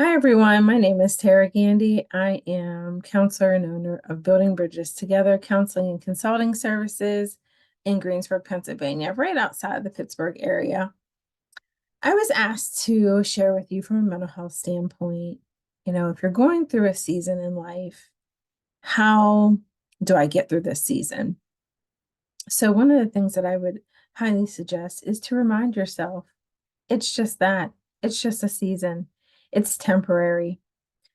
Hi, everyone. My name is Tara Gandy. I am counselor and owner of Building Bridges Together Counseling and Consulting Services in Greensburg, Pennsylvania, right outside the Pittsburgh area. I was asked to share with you from a mental health standpoint, if you're going through a season in life, how do I get through this season? So, one of the things that I would highly suggest is to remind yourself it's just that, it's just a season, it's temporary.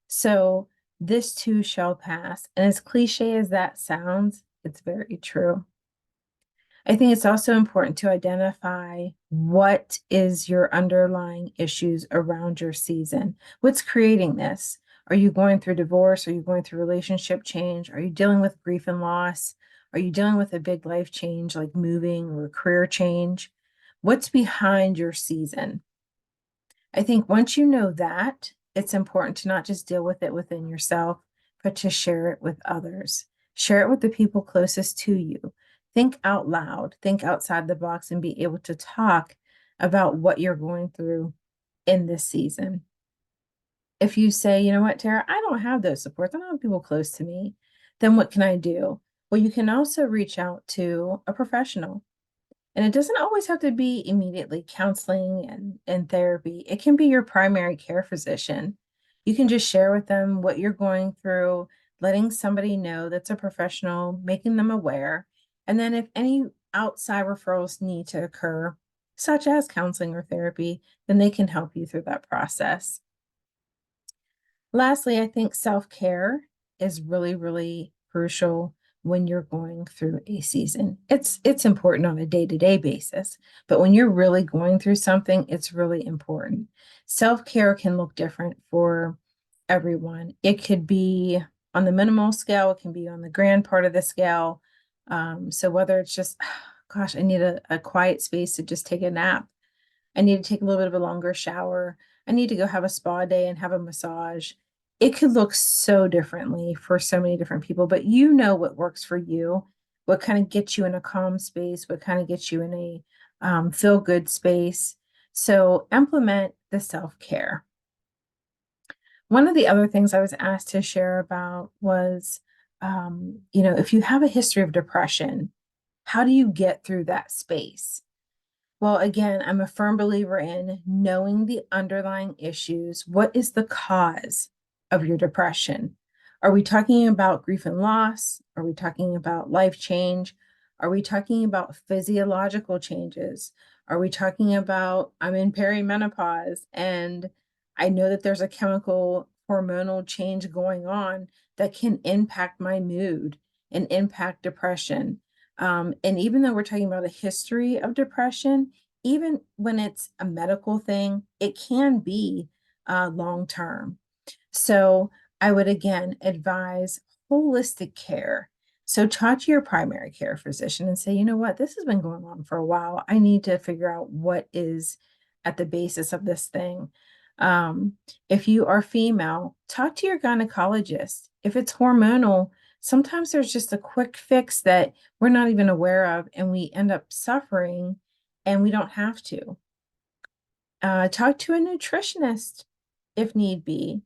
So this too shall pass. And as cliche as that sounds, it's very true. I think it's also important to identify what is your underlying issues around your season. What's creating this? Are you going through divorce? Are you going through relationship change? Are you dealing with grief and loss? Are you dealing with a big life change like moving or career change? What's behind your season? I think once you know that, it's important to not just deal with it within yourself, but to share it with others. Share it with the people closest to you. Think out loud, think outside the box, and be able to talk about what you're going through in this season. If you say, you know what, Tara, I don't have those supports, I don't have people close to me, then what can I do? Well, you can also reach out to a professional. And it doesn't always have to be immediately counseling and therapy. It can be your primary care physician. You can just share with them what you're going through, letting somebody know that's a professional, making them aware. And then if any outside referrals need to occur, such as counseling or therapy, then they can help you through that process. Lastly, I think self-care is really, really crucial when you're going through a season. It's important on a day-to-day basis, but when you're really going through something, it's really important. Self-care can look different for everyone. It could be on the minimal scale, it can be on the grand part of the scale. So whether it's just, gosh, I need a quiet space to just take a nap. I need to take a little bit of a longer shower. I need to go have a spa day and have a massage. It could look so differently for so many different people, but you know what works for you, what kind of gets you in a calm space, what kind of gets you in a feel good space. So implement the self care. One of the other things I was asked to share about was, if you have a history of depression, how do you get through that space? Well, again, I'm a firm believer in knowing the underlying issues. What is the cause of your depression? Are we talking about grief and loss? Are we talking about life change? Are we talking about physiological changes? Are we talking about I'm in perimenopause and I know that there's a chemical hormonal change going on that can impact my mood and impact depression? And even though we're talking about a history of depression, even when it's a medical thing, it can be long term. So I would again advise holistic care. So talk to your primary care physician and say, you know what, this has been going on for a while. I need to figure out what is at the basis of this thing. Um, if you are female, talk to your gynecologist. If it's hormonal, sometimes there's just a quick fix that we're not even aware of, and we end up suffering and we don't have to. Talk to a nutritionist if need be.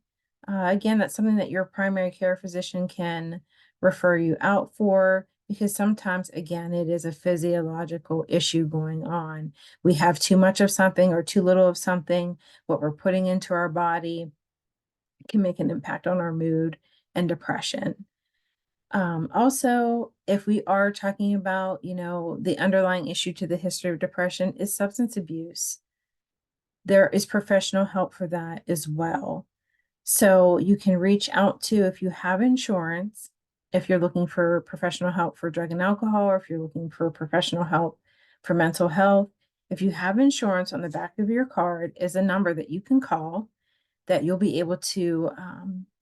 Again, that's something that your primary care physician can refer you out for because sometimes, again, it is a physiological issue going on. We have too much of something or too little of something. What we're putting into our body can make an impact on our mood and depression. Also, if we are talking about, the underlying issue to the history of depression is substance abuse. There is professional help for that as well. So you can reach out to, if you have insurance, if you're looking for professional help for drug and alcohol, or if you're looking for professional help for mental health, if you have insurance, on the back of your card is a number that you can call that you'll be able to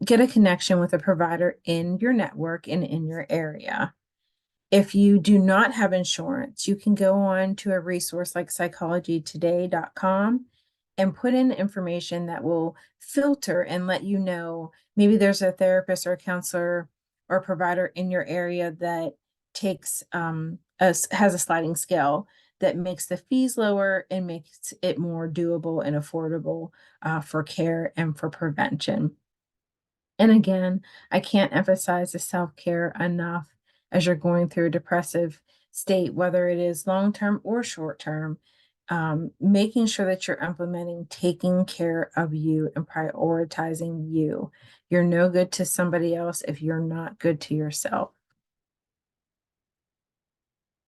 get a connection with a provider in your network and in your area. If you do not have insurance, you can go on to a resource like psychologytoday.com and put in information that will filter and let you know maybe there's a therapist or a counselor or a provider in your area that takes has a sliding scale that makes the fees lower and makes it more doable and affordable for care and for prevention. And again, I can't emphasize the self-care enough as you're going through a depressive state, whether it is long-term or short-term. Making sure that you're implementing taking care of you and prioritizing you. You're no good to somebody else if you're not good to yourself.